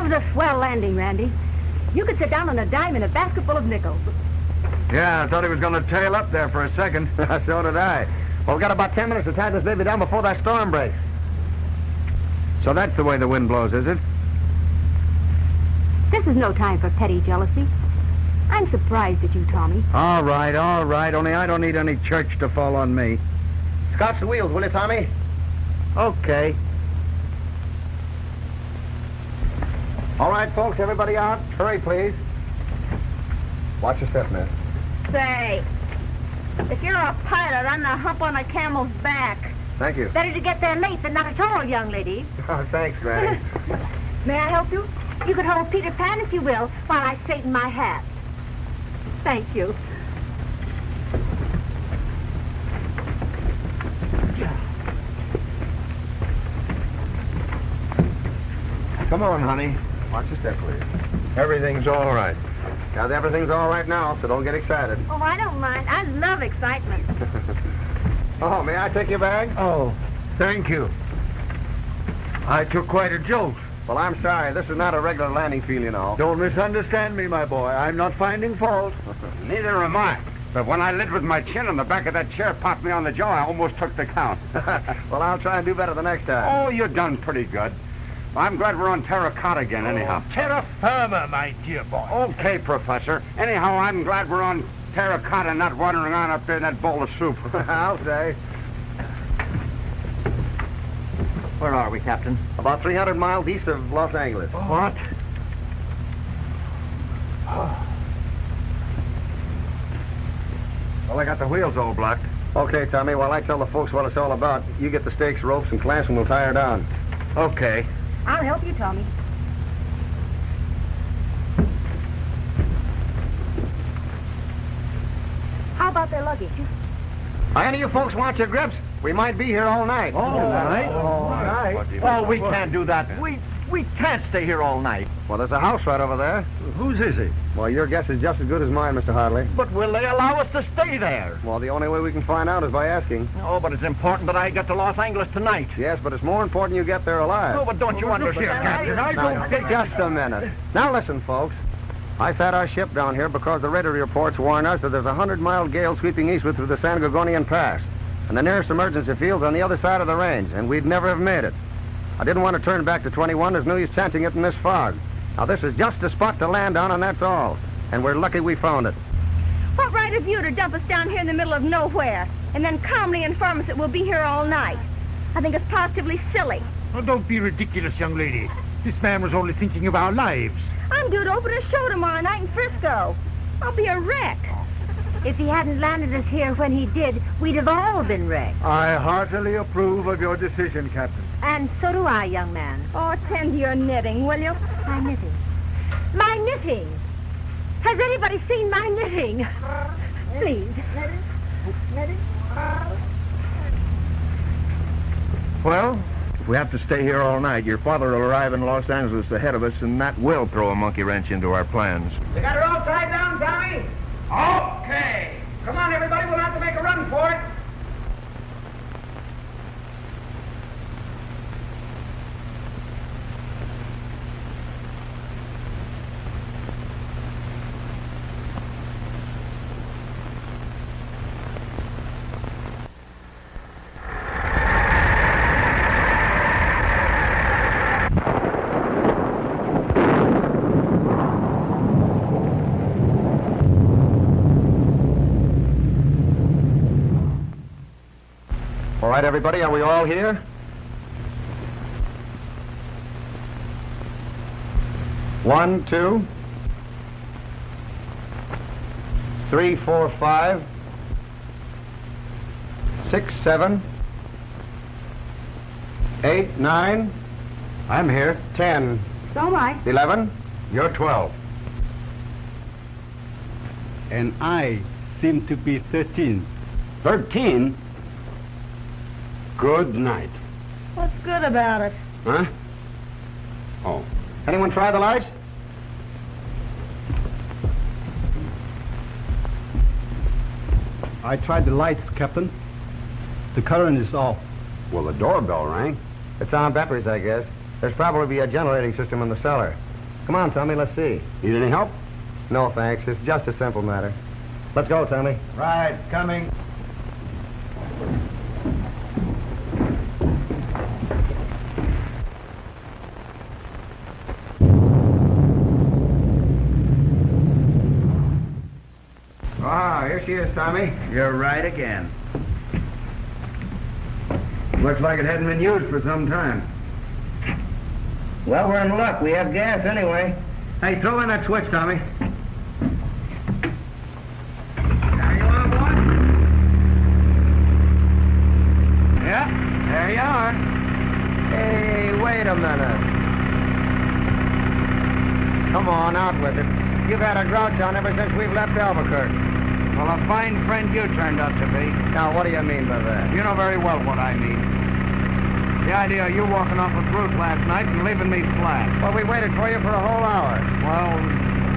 was a swell landing, Randy. You could sit down on a dime in a basket full of nickels. Yeah, I thought he was going to tail up there for a second. So did I. Well, we've got about 10 minutes to tie this baby down before that storm breaks. So that's the way the wind blows, is it? This is no time for petty jealousy. I'm surprised at you, Tommy. All right. Only I don't need any church to fall on me. Scotch the wheels, will you, Tommy? Okay. All right, folks, everybody out. Hurry, please. Watch your step, miss. Say, if you're a pilot, I'm the hump on a camel's back. Thank you. Better to get there late than not at all, young lady. Oh, thanks, Granny. May I help you? You could hold Peter Pan if you will, while I straighten my hat. Thank you. Come on, honey. Watch your step, please. Everything's all right. Now, everything's all right now, so don't get excited. Oh, I don't mind. I love excitement. Oh, may I take your bag? Oh, thank you. I took quite a jolt. Well, I'm sorry. This is not a regular landing field, you know. Don't misunderstand me, my boy. I'm not finding fault. Neither am I. But when I lit with my chin and the back of that chair popped me on the jaw, I almost took the count. Well, I'll try and do better the next time. Oh, you've done pretty good. I'm glad we're on terracotta again, anyhow. Terra firma, my dear boy. Okay, Professor. Anyhow, I'm glad we're on terracotta, not wandering around up there in that bowl of soup. I'll say. Where are we, Captain? About 300 miles east of Los Angeles. What? Well, I got the wheels all blocked. Okay, Tommy, while I tell the folks what it's all about, you get the stakes, ropes, and clamps, and we'll tie her down. Okay. I'll help you, Tommy. How about their luggage? Any of you folks want your grips? We might be here all night. All night? All night. Oh, we can't do that. We can't stay here all night. Well, there's a house right over there. Whose is he? Well, your guess is just as good as mine, Mr. Hartley. But will they allow us to stay there? Well, the only way we can find out is by asking. Oh, but it's important that I get to Los Angeles tonight. Yes, but it's more important you get there alive. Oh, but don't you understand? I don't think... Just a minute. Now listen, folks. I sat our ship down here because the radar reports warn us that there's a 100-mile gale sweeping eastward through the San Gorgonian Pass. And the nearest emergency field's on the other side of the range, and we'd never have made it. I didn't want to turn back to 21. There's no use chancing it in this fog. Now, this is just a spot to land on, and that's all. And we're lucky we found it. What right have you to dump us down here in the middle of nowhere and then calmly inform us that we'll be here all night? I think it's positively silly. Oh, don't be ridiculous, young lady. This man was only thinking of our lives. I'm due to open a show tomorrow night in Frisco. I'll be a wreck. If he hadn't landed us here when he did, we'd have all been wrecked. I heartily approve of your decision, Captain. And so do I, young man. Oh, tend to your knitting, will you? My knitting. My knitting! Has anybody seen my knitting? Please. Well, if we have to stay here all night, your father will arrive in Los Angeles ahead of us, and that will throw a monkey wrench into our plans. You got her all tied down, Tommy? Okay. Come on, everybody. We'll have to make a run for it. All right, everybody, are we all here? One, two, 3, 4, 5, 6, 7, 8, 9. I'm here. 10. So am I. 11. You're 12. And I seem to be 13. 13. Good night. What's good about it? Huh? Oh. Anyone try the lights? I tried the lights, Captain. The current is off. Well, the doorbell rang. It's on batteries, I guess. There's probably a generating system in the cellar. Come on, Tommy, let's see. Need any help? No, thanks. It's just a simple matter. Let's go, Tommy. Right, coming. Ah, here she is, Tommy. You're right again. Looks like it hadn't been used for some time. Well, we're in luck. We have gas anyway. Hey, throw in that switch, Tommy. There you are, boy. Yeah, there you are. Hey, wait a minute. Come on, out with it. You've had a grouch on ever since we've left Albuquerque. Well, a fine friend you turned out to be. Now, what do you mean by that? You know very well what I mean. The idea of you walking off with Ruth last night and leaving me flat. Well, we waited for you for a whole hour. Well,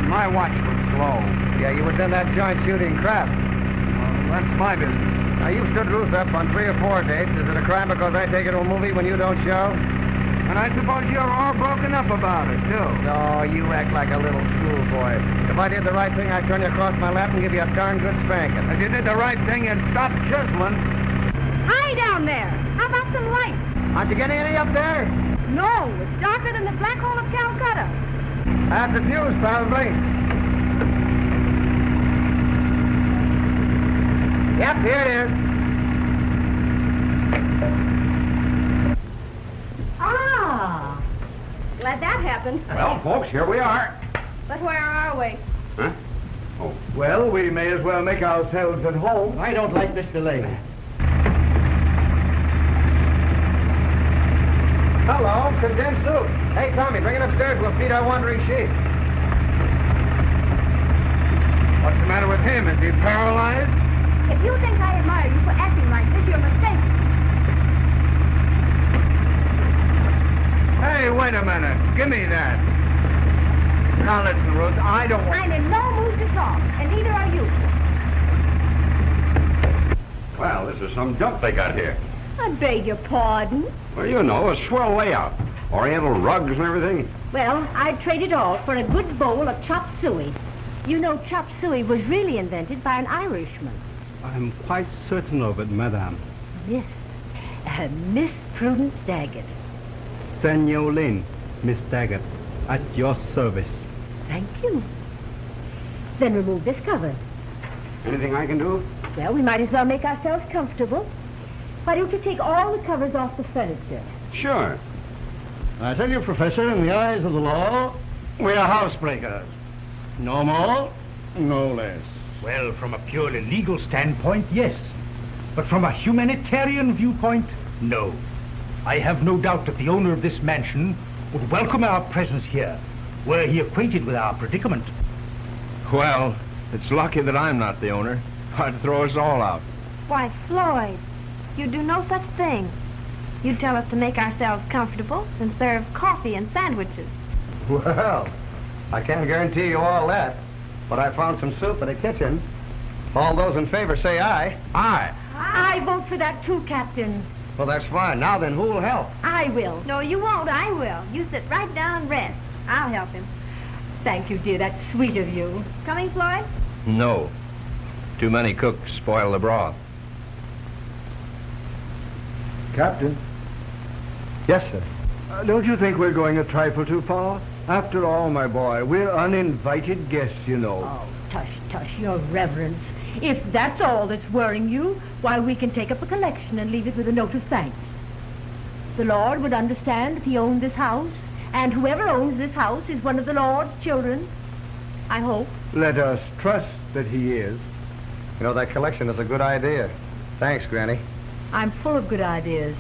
my watch was slow. Yeah, you was in that joint shooting crap. Well, that's my business. Now, you've stood Ruth up on 3 or 4 dates. Is it a crime because I take her to a movie when you don't show? And I suppose you're all broken up about it, too. No, you act like a little schoolboy. If I did the right thing, I'd turn you across my lap and give you a darn good spanking. If you did the right thing, you'd stop chiseling. Hi down there. How about some light? Aren't you getting any up there? No, it's darker than the black hole of Calcutta. That's the fuse, probably. Yep, here it is. Ah, glad that happened. Well, folks, here we are. But where are we? Huh? Oh. Well, we may as well make ourselves at home. I don't like this delay. Hello, condensed soup. Hey, Tommy, bring it upstairs. We'll feed our wandering sheep. What's the matter with him? Is he paralyzed? If you think I admire you for acting like this, you're mistaken. Hey, wait a minute. Give me that. Now listen, Ruth, I don't want... I'm in no mood to talk, and neither are you. Well, this is some junk they got here. I beg your pardon. Well, you know, a swell layout. Oriental rugs and everything. Well, I'd trade it all for a good bowl of chop suey. You know, chop suey was really invented by an Irishman. I'm quite certain of it, madame. Miss. Miss Prudence Daggett. Senor Lynn, Miss Daggett, at your service. Thank you. Then remove this cover. Anything I can do? Well, we might as well make ourselves comfortable. Why don't you take all the covers off the furniture? Sure. I tell you, Professor, in the eyes of the law, we are housebreakers. No more, no less. Well, from a purely legal standpoint, yes. But from a humanitarian viewpoint, no. I have no doubt that the owner of this mansion would welcome our presence here, were he acquainted with our predicament. Well, it's lucky that I'm not the owner. I'd throw us all out. Why, Floyd, you do no such thing. You tell us to make ourselves comfortable and serve coffee and sandwiches. Well, I can't guarantee you all that, but I found some soup in the kitchen. All those in favor say aye. Aye. I vote for that too, Captain. Well, that's fine. Now then, who'll help? I will. No, you won't. I will. You sit right down and rest. I'll help him. Thank you, dear. That's sweet of you. Coming, Floyd? No. Too many cooks spoil the broth. Captain, Yes, sir. don't you think we're going a trifle too far? After all, my boy, we're uninvited guests, you know. Oh, tush, tush, your reverence. If that's all that's worrying you, why, we can take up a collection and leave it with a note of thanks. The Lord would understand if he owned this house, and whoever owns this house is one of the Lord's children. I hope. Let us trust that he is. You know, that collection is a good idea. Thanks, Granny. I'm full of good ideas.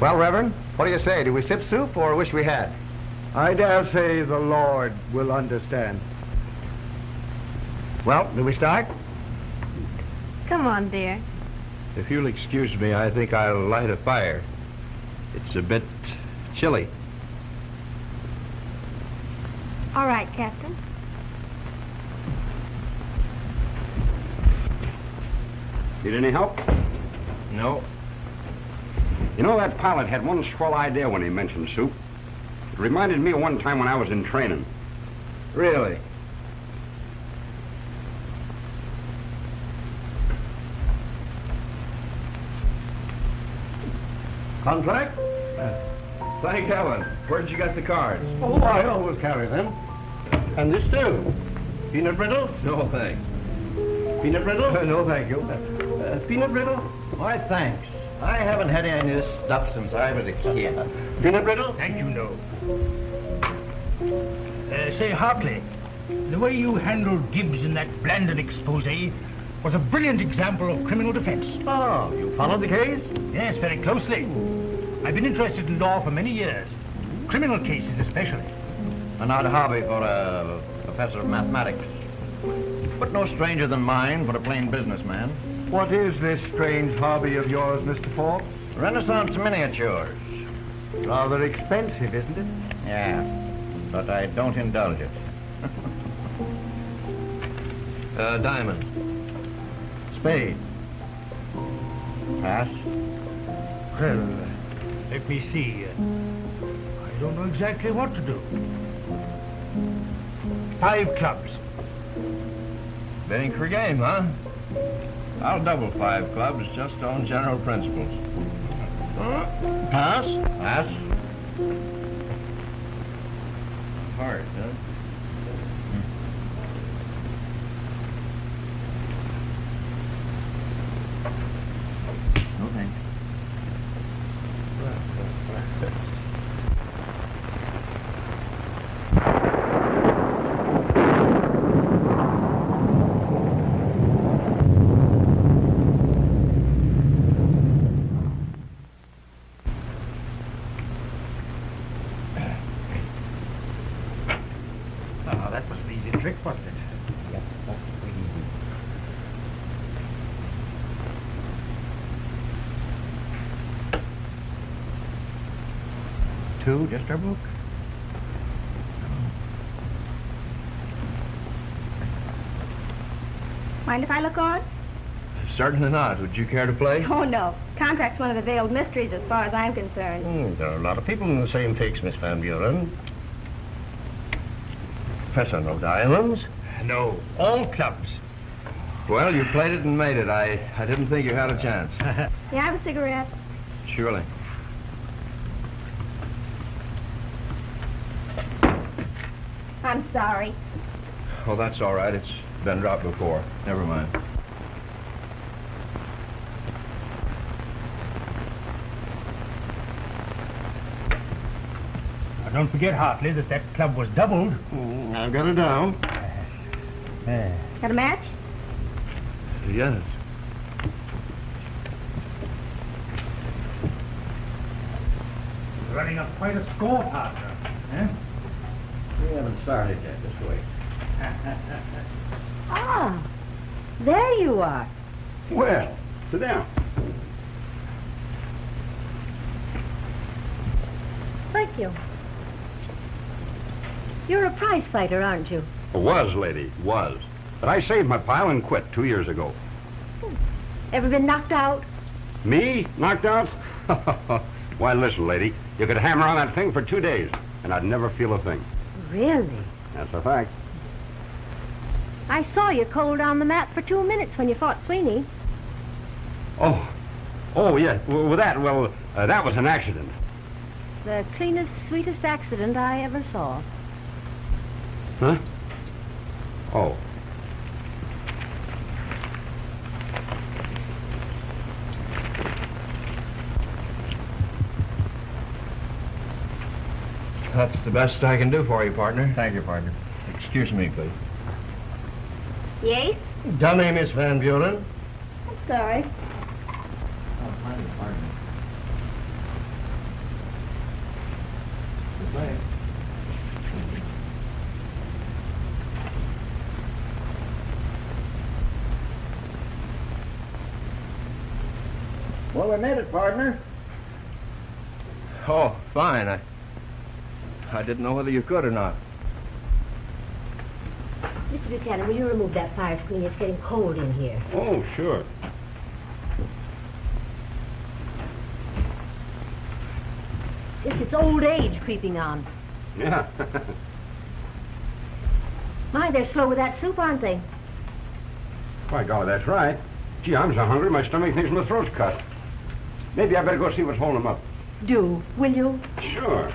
Well, Reverend, what do you say? Do we sip soup or wish we had? I dare say the Lord will understand. Well, do we start? Come on, dear. If you'll excuse me, I think I'll light a fire. It's a bit chilly. All right, Captain. Need any help? No. You know, that pilot had one swell idea when he mentioned soup. Reminded me of one time when I was in training. Really? Contract? Thank heaven. Where'd you get the cards? Oh, I always carry them. And this too. Peanut brittle? No, thanks. Peanut brittle? No, thank you. Peanut brittle? Why, thanks. I haven't had any of this stuff since I was a kid. Peanut brittle? Thank you, no. Say, Hartley, the way you handled Gibbs in that Blandon expose was a brilliant example of criminal defense. Oh, you followed the case? Yes, very closely. I've been interested in law for many years. Criminal cases especially. An odd hobby for a professor of mathematics. But no stranger than mine for a plain businessman. What is this strange hobby of yours, Mr. Falk? Renaissance miniatures. Rather expensive, isn't it? Yeah, but I don't indulge it. Diamond. Spade. Pass. Well, let me see. I don't know exactly what to do. 5 clubs. Bidding for game, huh? I'll double 5 clubs just on general principles. Pass. Pass. Hard, huh? No thanks. Oh, that was an easy trick, wasn't it? Yep, that's pretty easy. Two, just our book. Mind if I look on? Certainly not. Would you care to play? Oh, no. Contract's one of the veiled mysteries as far as I'm concerned. There are a lot of people in the same fix, Miss Van Buren. Professor, no diamonds? No, all clubs. Well, you played it and made it. I didn't think you had a chance. May I have a cigarette? Surely. I'm sorry. Oh, that's all right. It's been dropped before. Never mind. Now, don't forget, Hartley, that club was doubled. I've got it down. Got a match? Yes. Running up quite a score, partner. Eh? We haven't started yet this way. Ah, there you are. Well, sit down. Thank you. You're a prize fighter, aren't you? Was, lady, was. But I saved my pile and quit 2 years ago. Ever been knocked out? Me? Knocked out? Why, listen, lady. You could hammer on that thing for 2 days, and I'd never feel a thing. Really? That's a fact. I saw you cold on the mat for 2 minutes when you fought Sweeney. Oh, yeah. Well, that was an accident. The cleanest, sweetest accident I ever saw. Huh? Oh. That's the best I can do for you, partner. Thank you, partner. Excuse me, please. Yes? Dummy, Miss Van Buren. I'm sorry. Oh, pardon me. Goodbye. Well, we made it, partner. Oh, fine. I didn't know whether you could or not. Mr. Buchanan, will you remove that fire screen? It's getting cold in here. Oh, sure. It's old age creeping on. Yeah. My, they're slow with that soup, aren't they? By golly, that's right. Gee, I'm so hungry, my stomach thinks my throat's cut. Maybe I better go see what's holding them up. Do, will you? Sure.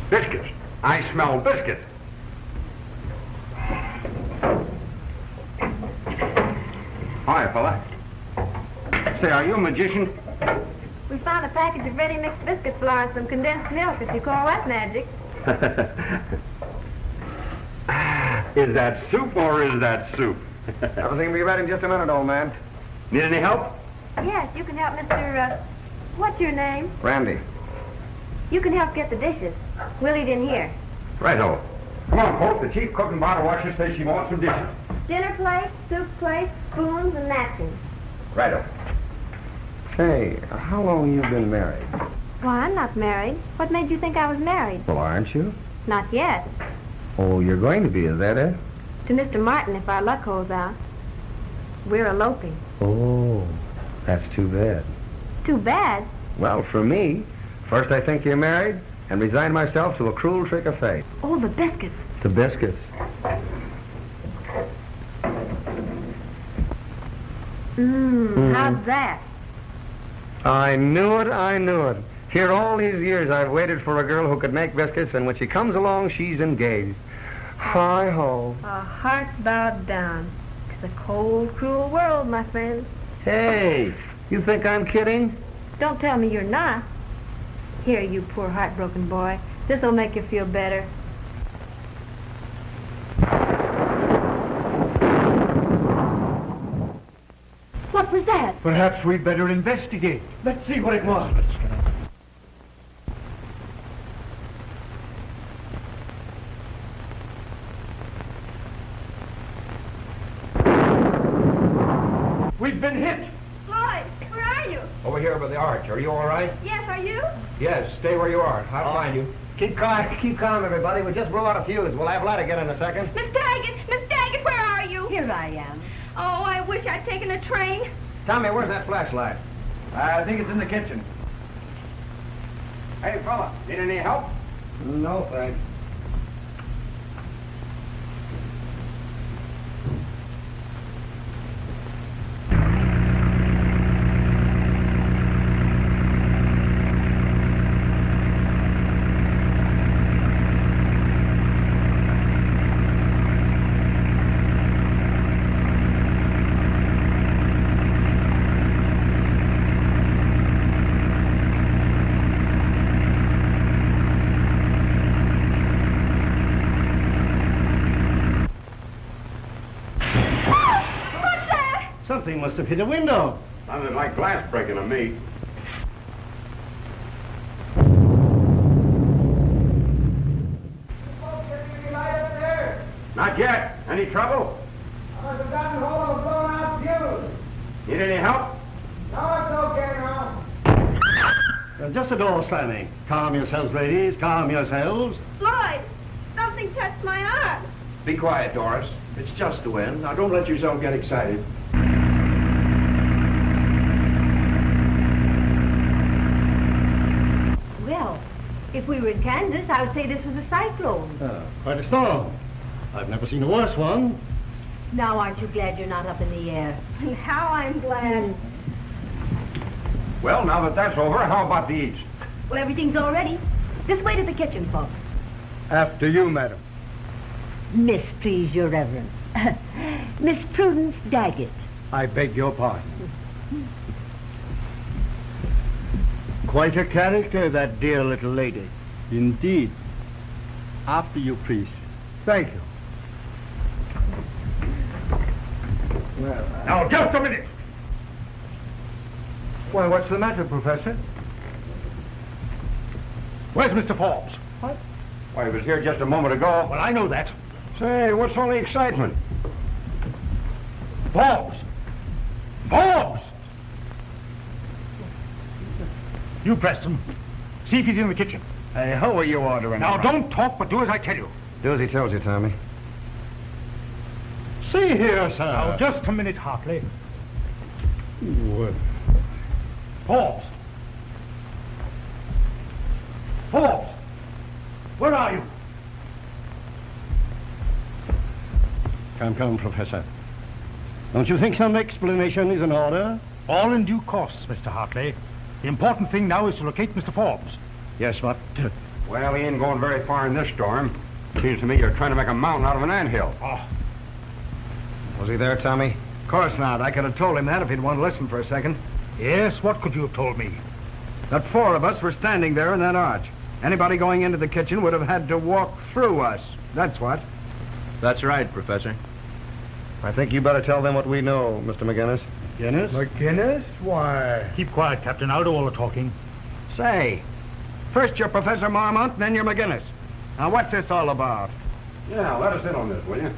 Biscuits. I smell biscuits. Hi, fella. Say, are you a magician? We found a package of ready-mixed biscuit flour and some condensed milk, if you call that magic. Is that soup or is that soup? Everything will be ready in just a minute, old man. Need any help? Yes, you can help Mr. What's your name? Randy. You can help get the dishes. We'll eat in here. Righto. Come on, folks. The chief cook and bottle washer says she wants some dishes. Dinner plate, soup plate, spoons, and napkins. Righto. Say, how long have you been married? Why, I'm not married. What made you think I was married? Well, aren't you? Not yet. Oh, you're going to be, is that it? To Mr. Martin, if our luck holds out. We're eloping. Oh, that's too bad. Too bad. Well, for me, first I think you're married and resign myself to a cruel trick of fate. Oh, the biscuits. The biscuits. How's that? I knew it, I knew it. Here all these years I've waited for a girl who could make biscuits, and when she comes along, she's engaged. Hi-ho. Our hearts bowed down. It's a cold, cruel world, my friend. Hey, you think I'm kidding? Don't tell me you're not. Here, you poor heartbroken boy. This'll make you feel better. What was that? Perhaps we'd better investigate. Let's see what it was. We've been hit. Floyd, where are you? Over here by the arch. Are you all right? Yes, are you? Yes, stay where you are. I'll find you. Keep calm, everybody. We just blew out a fuse. We'll have light again in a second. Miss Daggett, where are you? Here I am. Oh, I wish I'd taken a train. Tommy, where's that flashlight? I think it's in the kitchen. Hey, fella. Need any help? No, thanks. Something must have hit a window. Sounded like glass breaking to me. Not yet. Any trouble? I've forgotten hold of a blown out fuse. Need any help? No, it's okay now. Just a door slamming. Calm yourselves, ladies. Calm yourselves. Floyd, something touched my arm. Be quiet, Doris. It's just the wind. Now, don't let yourself get excited. Well, if we were in Kansas, I would say this was a cyclone. Quite a storm. I've never seen a worse one. Now, aren't you glad you're not up in the air? And how I'm glad. Well, now that that's over, how about the eats? Well, everything's all ready. This way to the kitchen, folks. After you, madam. Miss, please, your reverence. Miss Prudence Daggett. I beg your pardon. Quite a character, that dear little lady. Indeed. After you, please. Thank you. Well, Now, just a minute. Why, what's the matter, Professor? Where's Mr. Forbes? What? Why, he was here just a moment ago. Well, I know that. Say, what's all the excitement? Forbes! Forbes! You, Preston. See if he's in the kitchen. Hey, how are you ordering? Now, don't talk, but do as I tell you. Do as he tells you, Tommy. See here, sir. Now, just a minute, Hartley. What? Forbes! Forbes! Where are you? Come, Professor. Don't you think some explanation is in order? All in due course, Mr. Hartley. The important thing now is to locate Mr. Forbes. Yes, but... Well, he ain't going very far in this storm. Seems to me you're trying to make a mountain out of an anthill. Oh, Was he there, Tommy? Of course not. I could have told him that if he'd want to listen for a second. yes, what could you have told me? That 4 of us were standing there in that arch. Anybody going into the kitchen would have had to walk through us. That's what. That's right, Professor. I think you better tell them what we know, Mr. McGinnis. Guinness? McGinnis? Why? Keep quiet, Captain. I'll do all the talking. Say, first you're Professor Marmont, then you're McGinnis. Now, what's this all about? Yeah, let us in on this, will you?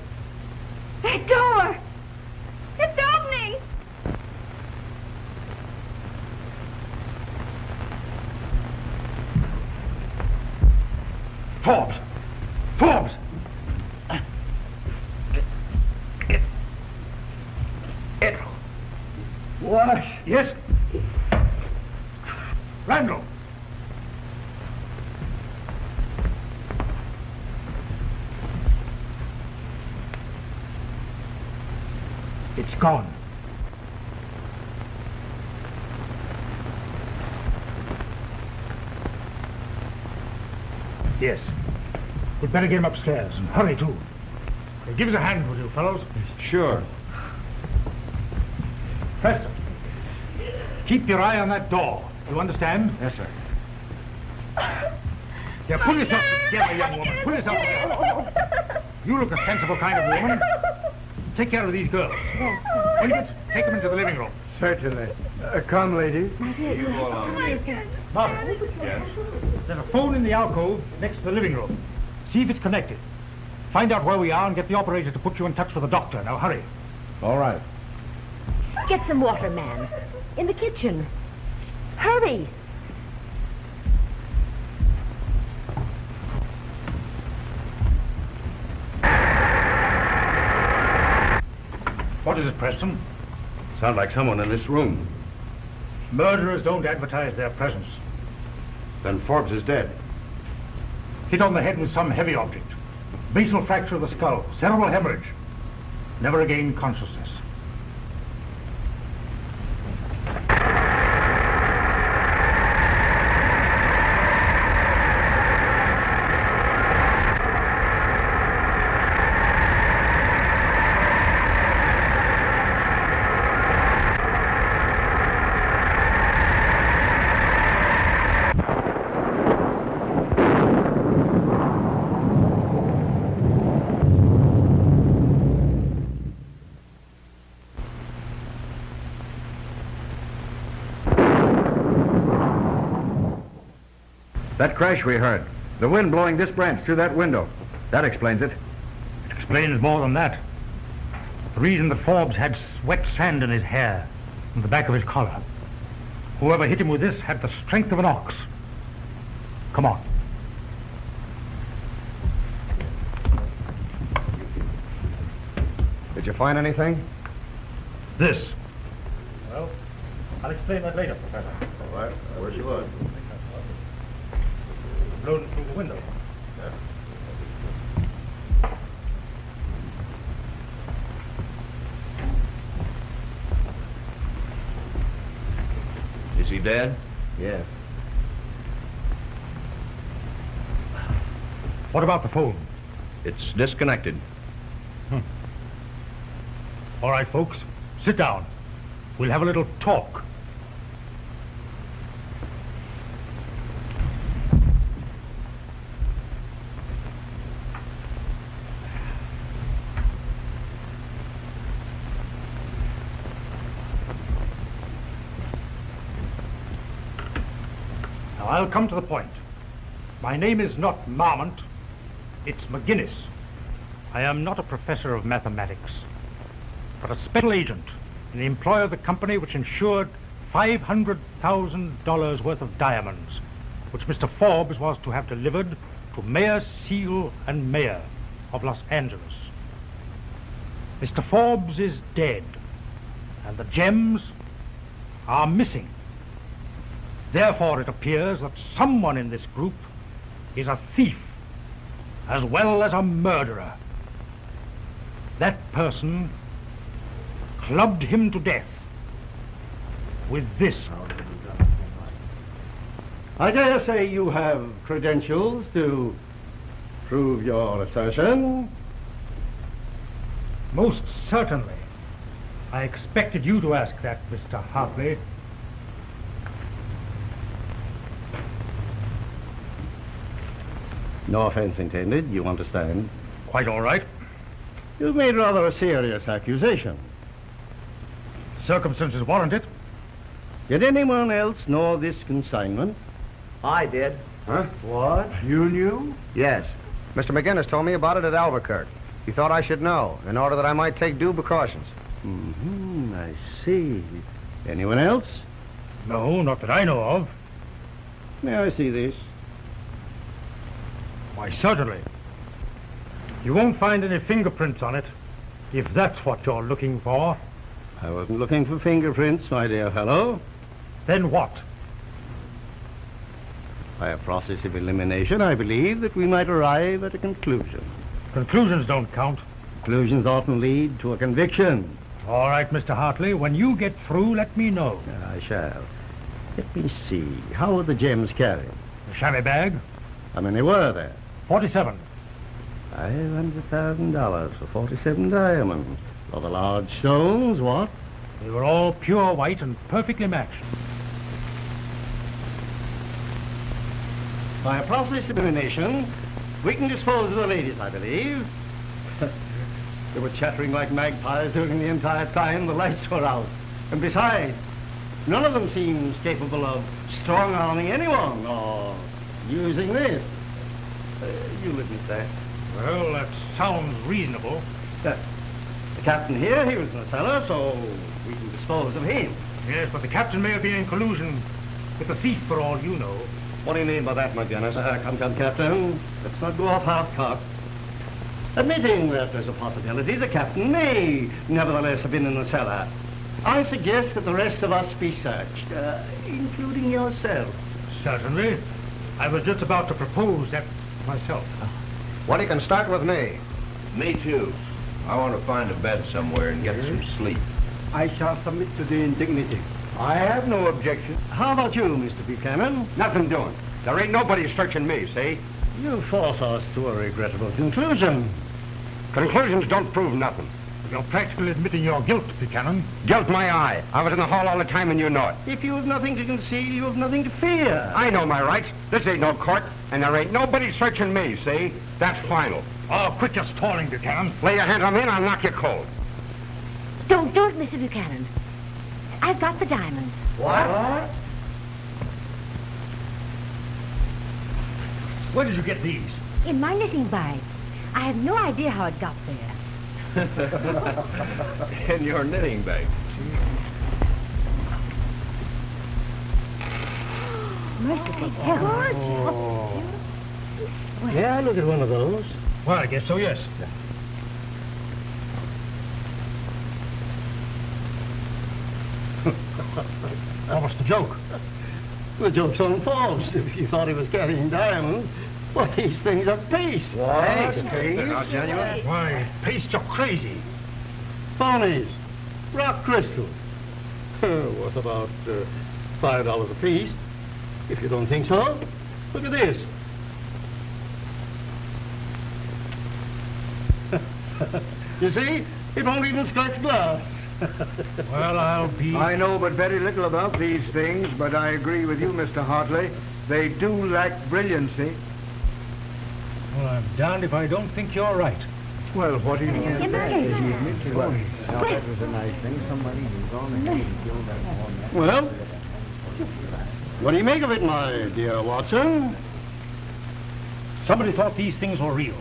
That door! It's opening! Forbes! Forbes! What? Yes? Randall! It's gone. Yes. We'd better get him upstairs, and hurry, too. Give us a hand, will you, fellows? Sure. Preston, keep your eye on that door. You understand? Yes, sir. Yeah, pull yourself together, young woman. Pull yourself together. You look a sensible kind of woman. Take care of these girls. Elliot, take them into the living room. Certainly. Come, ladies. You go along. Margaret. Yes? There's a phone in the alcove next to the living room. See if it's connected. Find out where we are and get the operator to put you in touch with the doctor. Now, hurry. All right. Get some water, man. In the kitchen. Hurry. What is it, Preston? Sounds like someone in this room. Murderers don't advertise their presence. Then Forbes is dead. Hit on the head with some heavy object. Basal fracture of the skull. Cerebral hemorrhage. Never regained consciousness. That crash we heard. The wind blowing this branch through that window. That explains it. It explains more than that. The reason that Forbes had wet sand in his hair and the back of his collar. Whoever hit him with this had the strength of an ox. Come on. Did you find anything? This. Well, I'll explain that later, Professor. All right. I wish you would. Blown through the window. Is he dead? Yes. What about the phone? It's disconnected. All right, folks, sit down. We'll have a little talk. I'll come to the point. My name is not Marmont. It's McGinnis. I am not a professor of mathematics, but a special agent in the employ of the company which insured $500,000 worth of diamonds, which Mr. Forbes was to have delivered to Mayor Seal and Mayor of Los Angeles. Mr. Forbes is dead, and the gems are missing. Therefore, it appears that someone in this group is a thief as well as a murderer. That person clubbed him to death with this. I dare say you have credentials to prove your assertion. Most certainly. I expected you to ask that, Mr. Hartley. No offense intended, you understand. Quite all right. You've made rather a serious accusation. Circumstances warrant it. Did anyone else know this consignment? I did. Huh? What? You knew? Yes. Mr. McGinnis told me about it at Albuquerque. He thought I should know, in order that I might take due precautions. I see. Anyone else? No, not that I know of. May I see this? Why, certainly. You won't find any fingerprints on it, if that's what you're looking for. I wasn't looking for fingerprints, my dear fellow. Then what? By a process of elimination, I believe that we might arrive at a conclusion. Conclusions don't count. Conclusions often lead to a conviction. All right, Mr. Hartley, when you get through, let me know. I shall. Let me see. How were the gems carried? The chamois bag? How many were there? 47. $500,000 for 47 diamonds. For the large stones, what? They were all pure white and perfectly matched. By a process of elimination, we can dispose of the ladies, I believe. They were chattering like magpies during the entire time the lights were out. And besides, none of them seems capable of strong-arming anyone or using this. You witness that. Well, that sounds reasonable. The captain here, he was in the cellar, so we can dispose of him. Yes, but the captain may have been in collusion with the thief for all you know. What do you mean by that, McGinnis? Come, Captain. Let's not go off half-cocked. Admitting that there's a possibility the captain may nevertheless have been in the cellar, I suggest that the rest of us be searched, including yourself. Certainly. I was just about to propose that myself. Well, you can start with me. Me too. I want to find a bed somewhere and get some sleep. I shall submit to the indignity. I have no objection. How about you, Mr. Buchanan? Nothing doing. There ain't nobody searching me, see? You force us to a regrettable conclusion. Conclusions don't prove nothing. You're practically admitting your guilt, Buchanan. Guilt my eye. I was in the hall all the time and you know it. If you have nothing to conceal, you have nothing to fear. I know my rights. This ain't no court, and there ain't nobody searching me, see? That's final. Oh, quit your stalling, Buchanan. Lay your hands on me and I'll knock you cold. Don't do it, Mr. Buchanan. I've got the diamonds. What? Where did you get these? In my knitting bag. I have no idea how it got there. In your knitting bag. Merciful heavens. Oh. Yeah, look at one of those. Well, I guess so, yes. What was the joke? The joke's on Forbes. If you thought he was carrying diamonds, well, these things are paste. What? Paste? Not genuine? Why, paste, you're crazy. Phonies. Rock crystal. Worth about $5 a piece. If you don't think so, look at this. You see? It won't even scratch glass. Well, I'll be... I know but very little about these things, but I agree with you, Mr. Hartley. They do lack brilliancy. Well, I'm darned if I don't think you're right. Well, what do you mean? Get back here. Now, that was a nice thing. Somebody was on the head and killed that one. Well, What do you make of it, my dear Watson? Somebody thought these things were real.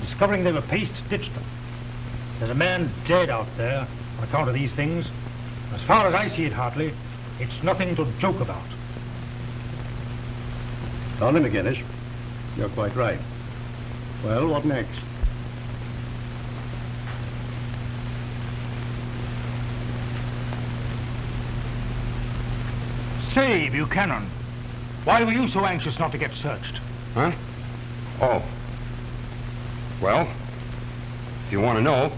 Discovering they were paste, ditched them. There's a man dead out there on account of these things. As far as I see it, Hartley, it's nothing to joke about. Only McGinnis. You're quite right. Well, what next? Say, Buchanan, why were you so anxious not to get searched? Huh? Oh. Well, if you want to know,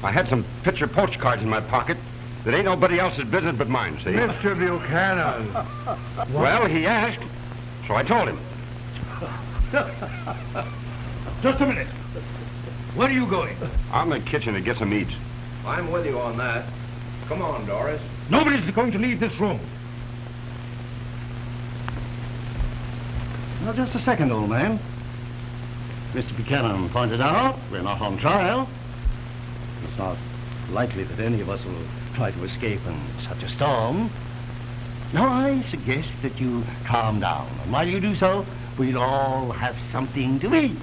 I had some picture postcards in my pocket that ain't nobody else's business but mine, see? Mr. Buchanan. Well, he asked, so I told him. Just a minute. Where are you going? I'm in the kitchen to get some eats. I'm with you on that. Come on, Doris. Nobody's going to leave this room. Now, just a second, old man. Mr. Buchanan pointed out we're not on trial. It's not likely that any of us will try to escape in such a storm. Now, I suggest that you calm down. And while you do so, we'll all have something to eat.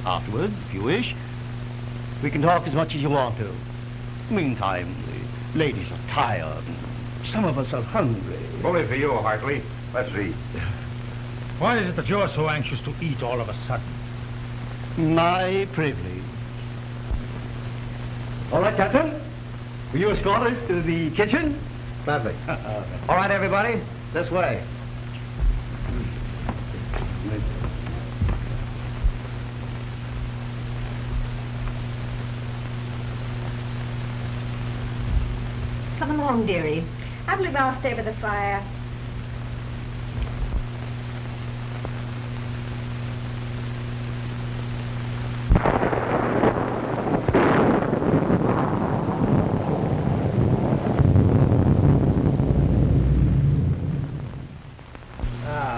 Afterward, if you wish, we can talk as much as you want to. Meantime, the ladies are tired, and some of us are hungry. Bully for you, Hartley. Let's eat. Why is it that you're so anxious to eat all of a sudden? My privilege. All right, Captain. Will you escort us to the kitchen? Perfect. All right, everybody. This way. Come along, dearie. I believe I'll stay by the fire.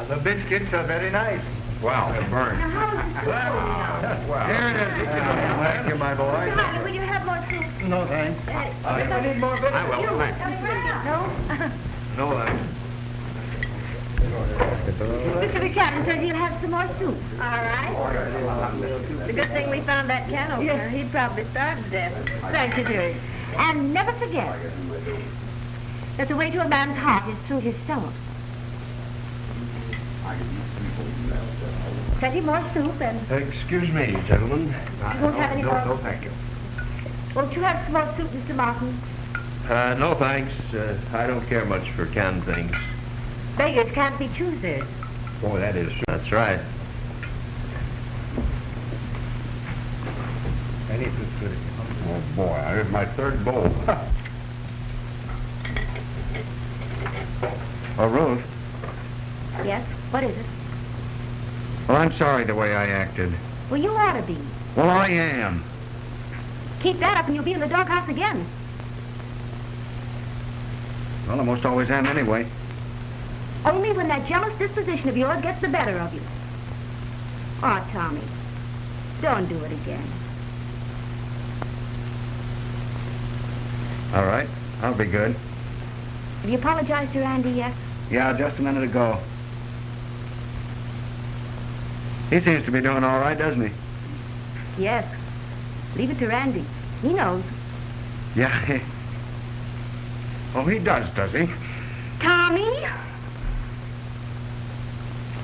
The biscuits are very nice. Wow, they're burned. Now, how is this Wow. Here it is. Thank you, my boy. Mr. Hartley, will you have more soup? No, thanks. I need more biscuits. I will, thanks. No? No, thanks. Mr. Buchanan says he'll have some more soup. All right. The good thing we found that can opener. He'd probably starve to death. Thank you, dearie. And never forget that the way to a man's heart is through his stomach. Plenty more soup and... Excuse me, gentlemen. You won't have any more? No, thank you. Won't you have some more soup, Mr. Martin? No, thanks. I don't care much for canned things. Beggars can't be choosers. Oh, that is true. That's right. Oh, boy, I heard my third bowl. Oh, Ruth. Yes? What is it? Well, I'm sorry the way I acted. Well, you ought to be. Well, I am. Keep that up and you'll be in the doghouse again. Well, I most always am anyway. Only when that jealous disposition of yours gets the better of you. Oh, Tommy, don't do it again. All right. I'll be good. Have you apologized to Randy yet? Yeah, just a minute ago. He seems to be doing all right, doesn't he? Yes. Leave it to Randy. He knows. Yeah. Oh, he does he? Tommy?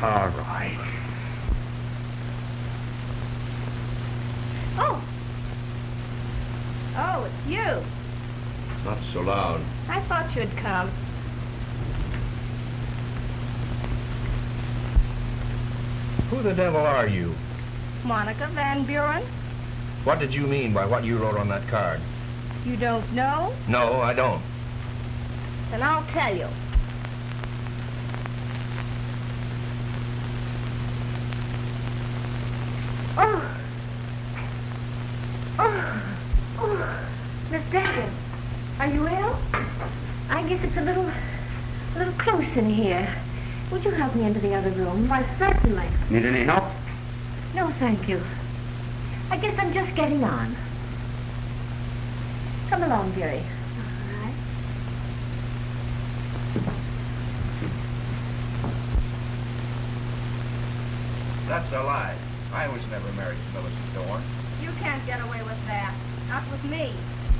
All right. Oh. Oh, it's you. Not so loud. I thought you'd come. Who the devil are you? Monica Van Buren? What did you mean by what you wrote on that card? You don't know? No, I don't. Then I'll tell you. Oh. Oh. Oh. Miss Daggett, are you ill? I guess it's a little close in here. Would you help me into the other room? Why, certainly. Need any help? No, thank you. I guess I'm just getting on. Come along, dearie. All right. That's a lie. I was never married to Millicent Dorn. You can't get away with that. Not with me.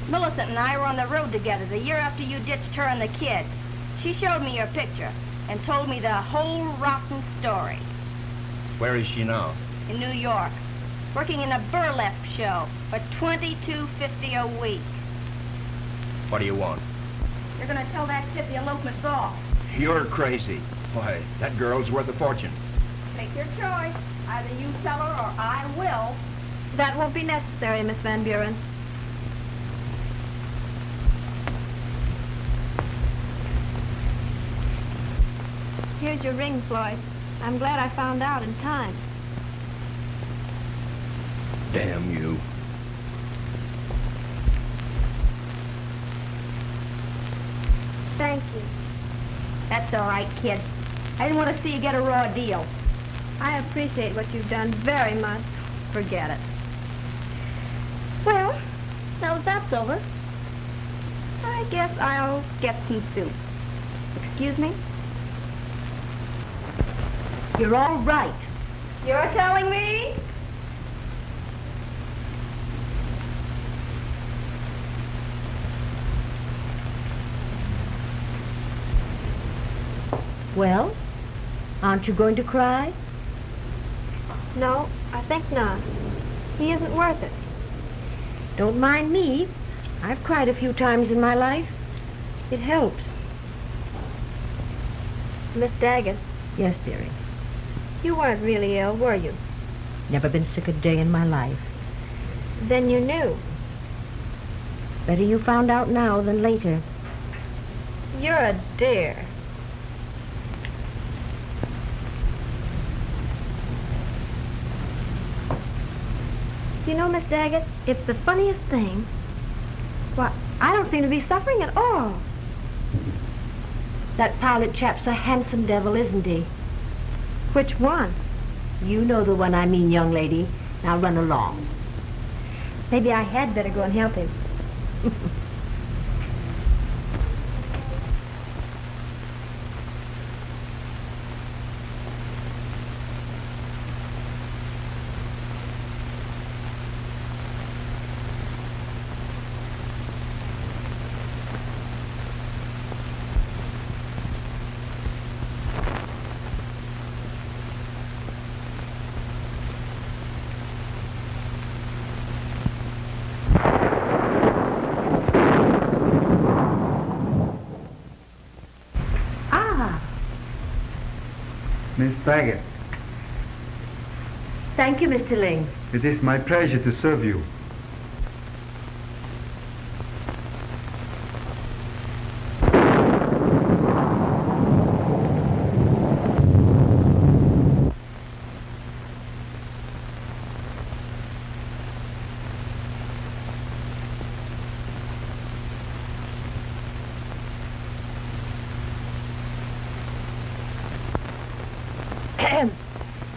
Millicent and I were on the road together the year after you ditched her and the kid. She showed me your picture and told me the whole rotten story. Where is she now? In New York, working in a burlesque show for $22.50 a week. What do you want? You're going to tell that kid the elopement's off. You're crazy. Why, that girl's worth a fortune. Take your choice. Either you tell her or I will. That won't be necessary, Miss Van Buren. Here's your ring, Floyd. I'm glad I found out in time. Damn you. Thank you. That's all right, kid. I didn't want to see you get a raw deal. I appreciate what you've done very much. Forget it. Well, now that that's over, I guess I'll get some soup. Excuse me? You're all right. You're telling me? Well, aren't you going to cry? No, I think not. He isn't worth it. Don't mind me. I've cried a few times in my life. It helps. Miss Daggett, Yes, dearie. you weren't really ill, were you? Never been sick a day in my life. Then you knew. Better you found out now than later. You're a dear. You know, Miss Daggett, it's the funniest thing. Why, I don't seem to be suffering at all. That pilot chap's a handsome devil, isn't he? Which one? You know the one I mean, young lady. Now run along. Maybe I had better go and help him. Miss Daggett, Thank you, Mr. Ling. it is my pleasure to serve you.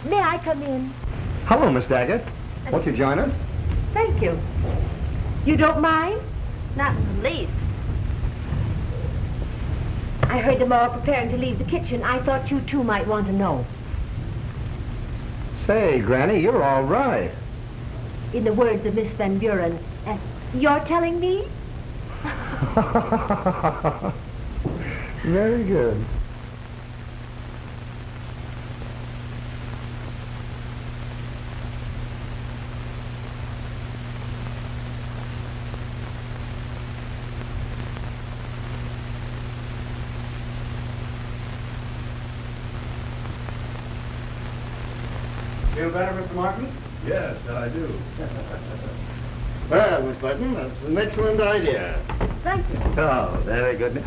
May I come in? Hello, Miss Daggett. Won't you join us? Thank you. You don't mind? Not in the least. I heard them all preparing to leave the kitchen. I thought you too might want to know. Say, Granny, you're all right. In the words of Miss Van Buren, you're telling me? Very good. Feel better, Mr. Martin? Yes, that I do. Well, Miss Button, that's an excellent idea. Thank you. Oh, very good.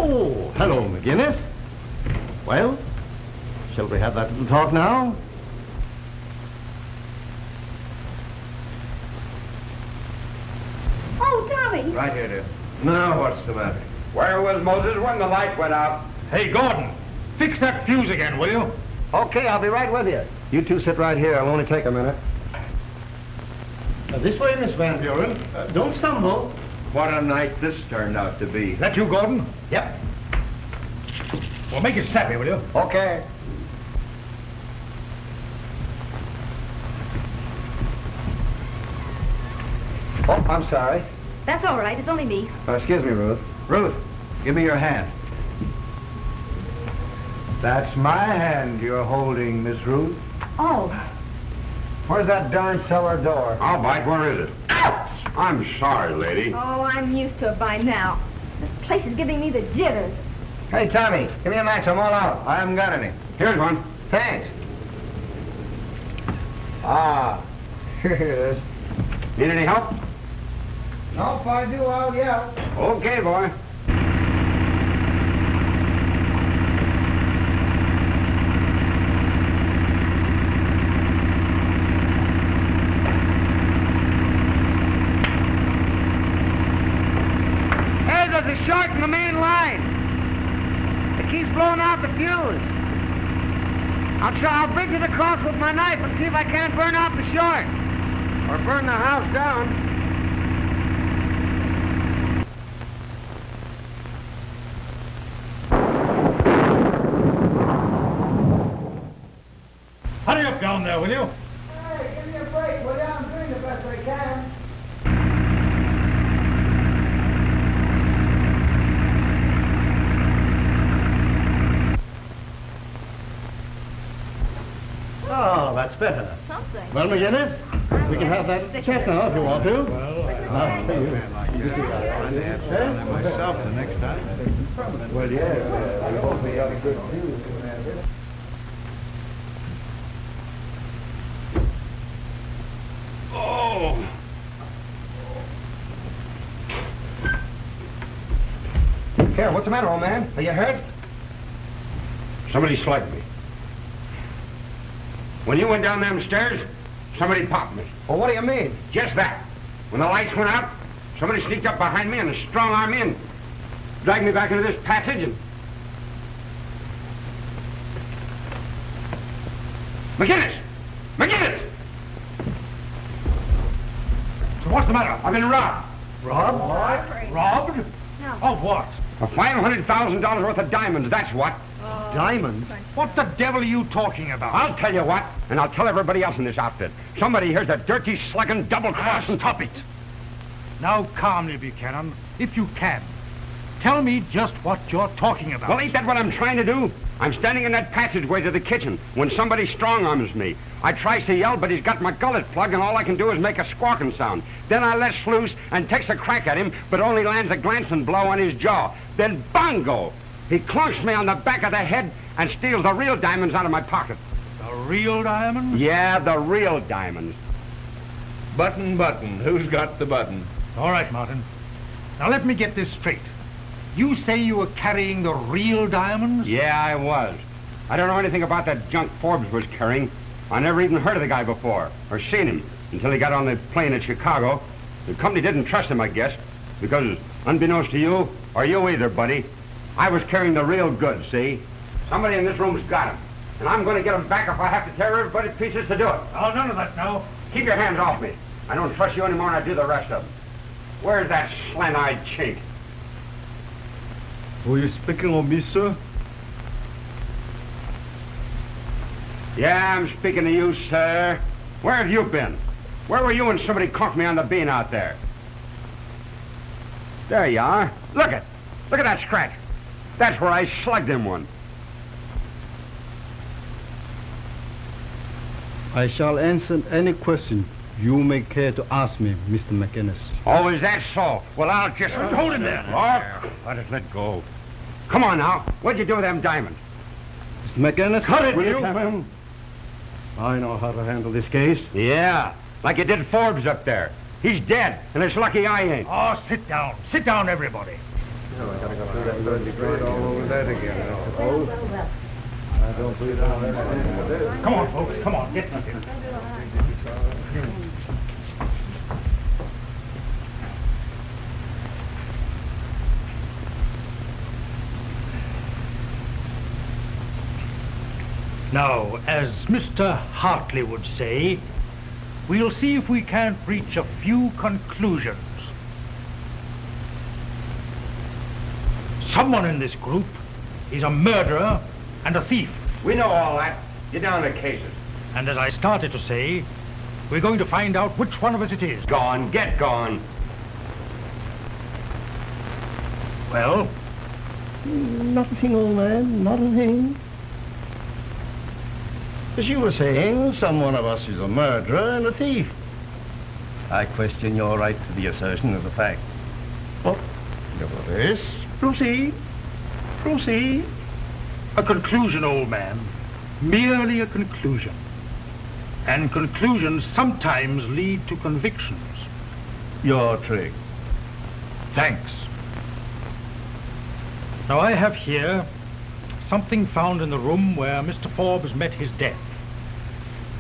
Oh, hello, McGinnis. Well, shall we have that little talk now? Oh, Tommy! Right here, dear. Now, what's the matter? Where was Moses when the light went out? Hey, Gordon, fix that fuse again, will you? Okay, I'll be right with you. You two sit right here. I'll only take a minute. This way, Miss Van Buren. Don't stumble. What a night this turned out to be. That you, Gordon? Yep. Well, make it snappy, will you? Okay. Oh, I'm sorry. That's all right. It's only me. Excuse me, Ruth. Ruth, give me your hand. That's my hand you're holding, Miss Ruth. Oh. Where's that darn cellar door? I'll bite. Where is it? Ouch! I'm sorry, lady. Oh, I'm used to it by now. This place is giving me the jitters. Hey, Tommy, give me a match. I'm all out. I haven't got any. Here's one. Thanks. Ah, here it is. Need any help? No, if I do, I'll yell. Okay, boy. Hey, there's a short in the main line. It keeps blowing out the fuse. I'll bridge it across with my knife and see if I can't burn out the short. Or burn the house down. Hurry up down there, will you? Hey, give me a break, will you? I'm doing the best I can. Oh, that's better. Something. Well, McGinnis, we can have that chat now if you want to. Myself the next time. Well, yeah, we hope we have a good view. Oh. Here, what's the matter, old man? Are you hurt? Somebody slugged me. When you went down them stairs, somebody popped me. Well, what do you mean? Just that. When the lights went out, somebody sneaked up behind me and strong-armed me and dragged me back into this passage and... McGinnis! McGinnis! So what's the matter? I've been robbed. Robbed? Robbed? No. Of what? For $500,000 worth of diamonds, that's what. Diamonds? What the devil are you talking about? I'll tell you what, and I'll tell everybody else in this outfit. Somebody here's a dirty, slugging, double-crossing... Stop it! Now calmly, Buchanan, if you can. Tell me just what you're talking about. Well, ain't that what I'm trying to do? I'm standing in that passageway to the kitchen when somebody strong-arms me. I tries to yell, but he's got my gullet plugged, and all I can do is make a squawking sound. Then I lets loose and takes a crack at him, but only lands a glancing blow on his jaw. Then bongo! He clunks me on the back of the head and steals the real diamonds out of my pocket. The real diamonds? Yeah, the real diamonds. Button, button. Who's got the button? All right, Martin. Now let me get this straight. You say you were carrying the real diamonds? Yeah, I was. I don't know anything about that junk Forbes was carrying. I never even heard of the guy before, or seen him, until he got on the plane at Chicago. The company didn't trust him, I guess, because unbeknownst to you, or you either, buddy, I was carrying the real goods, see? Somebody in this room's got him, and I'm going to get him back if I have to tear everybody to pieces to do it. Oh, none of that now. Keep your hands off me. I don't trust you anymore, and I do the rest of them. Where's that slant-eyed chink? Were you speaking of me, sir? Yeah, I'm speaking to you, sir. Where have you been? Where were you when somebody conked me on the bean out there? There you are. Look at that scratch. That's where I slugged him one. I shall answer any question you may care to ask me, Mr. McInnes. Oh, is that so? Well, I'll just... Hold him there. Oh, let go. Come on now. What'd you do with them diamonds? Mr. McInnes, Cut it, will you? you? I know how to handle this case. Yeah, like you did Forbes up there. He's dead, and it's lucky I ain't. Oh, sit down. Sit down, everybody. All over that again, I suppose. I don't believe that. Come on, folks. Come on. Get seated. Now, as Mr. Hartley would say, we'll see if we can't reach a few conclusions. Someone in this group He's a murderer and a thief. We know all that. Get down to cases. And as I started to say, we're going to find out which one of us it is. Gone. Get gone. Well? Not a thing, old man, not a thing. As you were saying, some one of us is a murderer and a thief. I question your right to the assertion as a fact. But, nevertheless, proceed. Proceed. A conclusion, old man. Merely a conclusion. And conclusions sometimes lead to convictions. Your trick. Thanks. Now I have here something found in the room where Mr. Forbes met his death.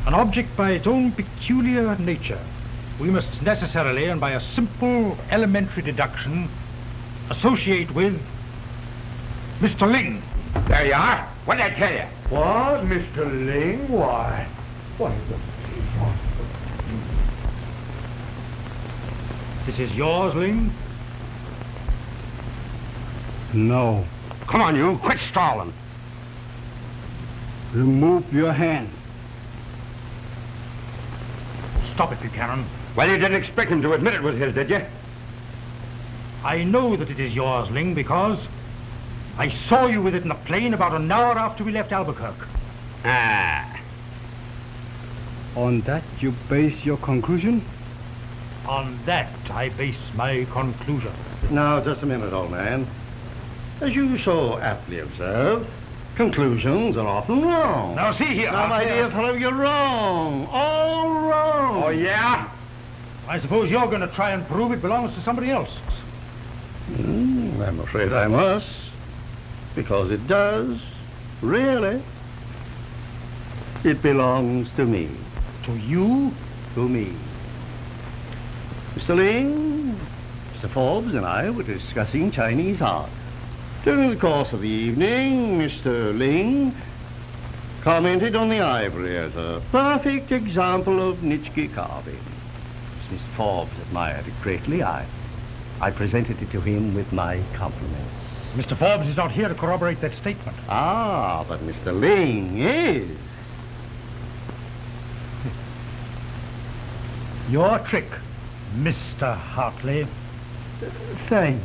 An object by its own peculiar nature. We must necessarily, and by a simple elementary deduction, associate with Mr. Ling. There you are. What did I tell you? What, Mr. Ling? Why? What is it? This is yours, Ling? No. Come on, you. Quit stalling. Remove your hand. Stop it, Buchanan. Well, you didn't expect him to admit it was his, did you? I know that it is yours, Ling, because I saw you with it in the plane about an hour after we left Albuquerque. Ah. On that you base your conclusion? On that I base my conclusion. Now, just a minute, old man. As you so aptly observe, conclusions are often wrong. Now, see here. Now, my dear fellow, you're wrong. All wrong. Oh, yeah? I suppose you're going to try and prove it belongs to somebody else. I'm afraid I must. Because it does. Really. It belongs to me. To you? To me. Mr. Ling, Mr. Forbes and I were discussing Chinese art. During the course of the evening, Mr. Ling commented on the ivory as a perfect example of Nitschke carving. As Mr. Forbes admired it greatly, I presented it to him with my compliments. Mr. Forbes is not here to corroborate that statement. Ah, but Mr. Ling is. Your trick, Mr. Hartley. Thanks,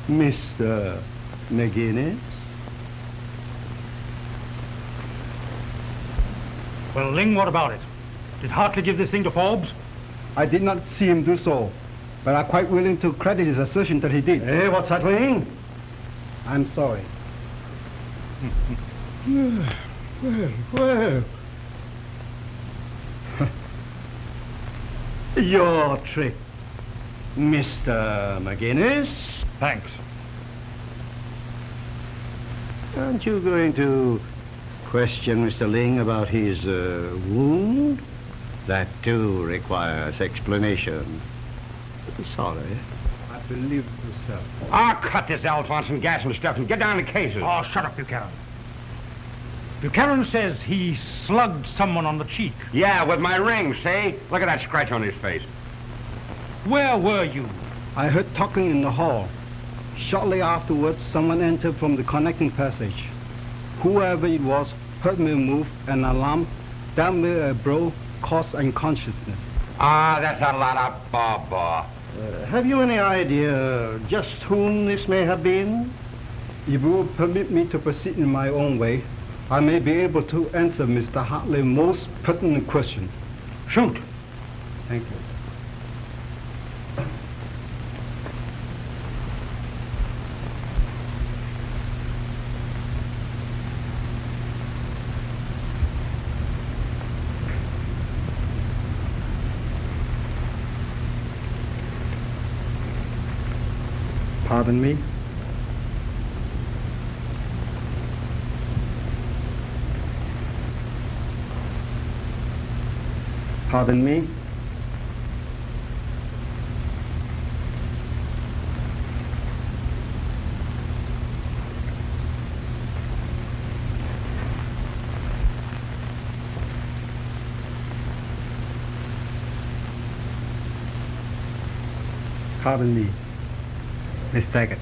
Mr. McGinnis. Well, Ling, what about it? Did Hartley give this thing to Forbes? I did not see him do so, but I'm quite willing to credit his assertion that he did. Hey, what's that, Ling? I'm sorry. Well. Your trick, Mr. McGinnis. Thanks. Aren't you going to question Mr. Ling about his wound? That, too, requires explanation. Sorry. I believe you, sir. Ah, cut this Alphonse and gas and stuff and get down to cases. Oh, shut up, Buchanan. Buchanan says he slugged someone on the cheek. Yeah, with my ring, see? Look at that scratch on his face. Where were you? I heard talking in the hall. Shortly afterwards, someone entered from the connecting passage. Whoever it was heard me move an alarm, dealt me a blow, caused unconsciousness. Ah, that's a lot of baba. Have you any idea just whom this may have been? If you will permit me to proceed in my own way, I may be able to answer Mr. Hartley's most pertinent question. Shoot. Thank you. Pardon me? Pardon me? Pardon me, Miss Taggart.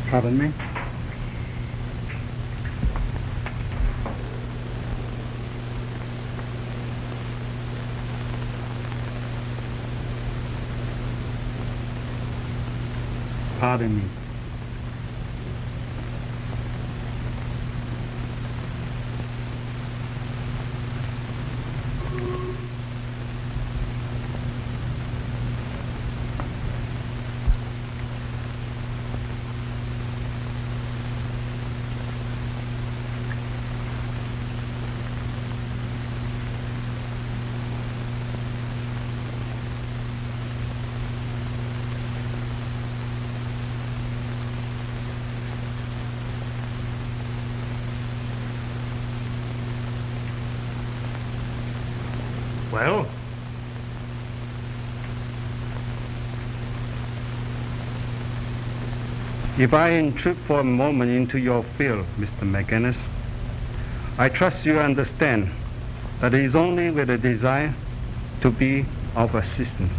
Pardon me? Pardon me. Well? If I intrude for a moment into your field, Mr. McGinnis, I trust you understand that it is only with a desire to be of assistance.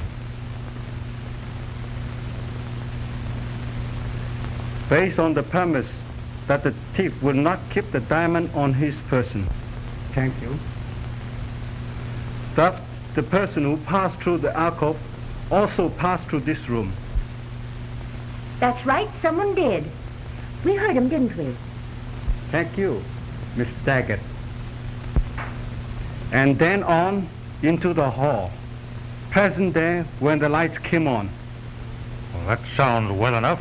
Based on the premise that the thief will not keep the diamond on his person. Thank you. Thus, the person who passed through the alcove also passed through this room. That's right, someone did. We heard him, didn't we? Thank you, Miss Daggett. And then on into the hall, present there when the lights came on. Well, that sounds well enough.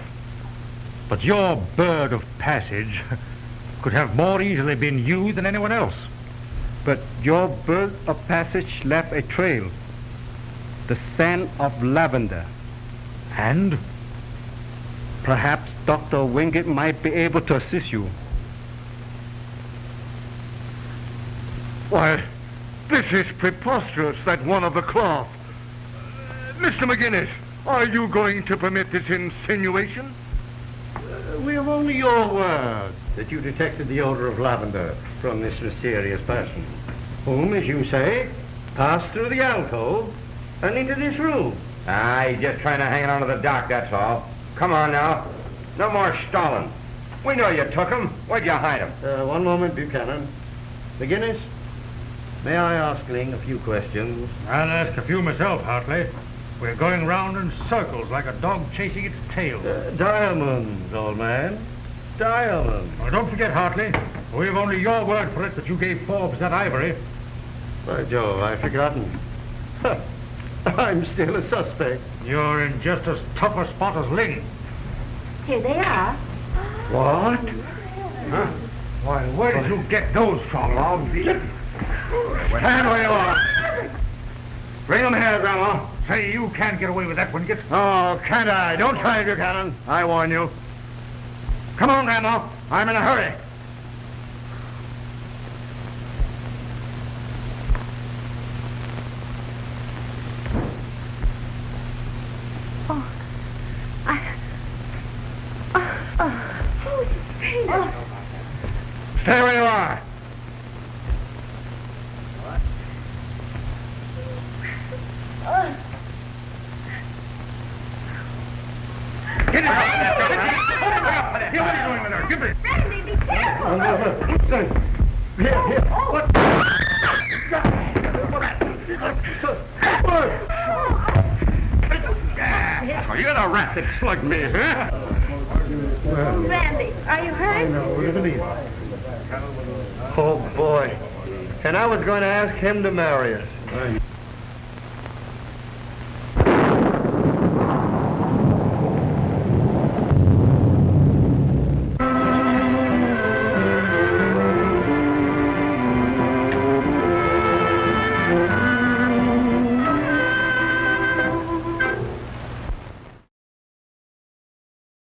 But your bird of passage could have more easily been you than anyone else. But your bird of passage left a trail, the scent of lavender. And? Perhaps Dr. Wingate might be able to assist you. Why, this is preposterous, that one of the cloth. Mr. McGinnis, are you going to permit this insinuation? We have only your word that you detected the odor of lavender from this mysterious person, whom, as you say, passed through the alcove and into this room. He's just trying to hang on to the dock, that's all. Come on now. No more stalling. We know you took him. Where'd you hide him? One moment, Buchanan. McGinnis, may I ask Ling a few questions? I'll ask a few myself, Hartley. We're going round in circles like a dog chasing its tail. Diamonds, old man. Diamonds. Well, don't forget, Hartley, we've only your word for it that you gave Forbes that ivory. By Jove, I've forgotten. I'm still a suspect. You're in just as tough a spot as Ling. Here they are. What? Huh? Why, where did you get those from, Log? Stand where you are. Bring him here, Grandma. Say, you can't get away with that one, Git. Oh, can't I? Don't try, Buchanan. I warn you. Come on, Grandma. I'm in a hurry. Stay where you are. Get it out of there. What are you doing with her? Give me. Randy, be careful. Here. What? Oh, you're the rat that slugged me, huh? Randy, are you hurt? Oh, boy. And I was going to ask him to marry us.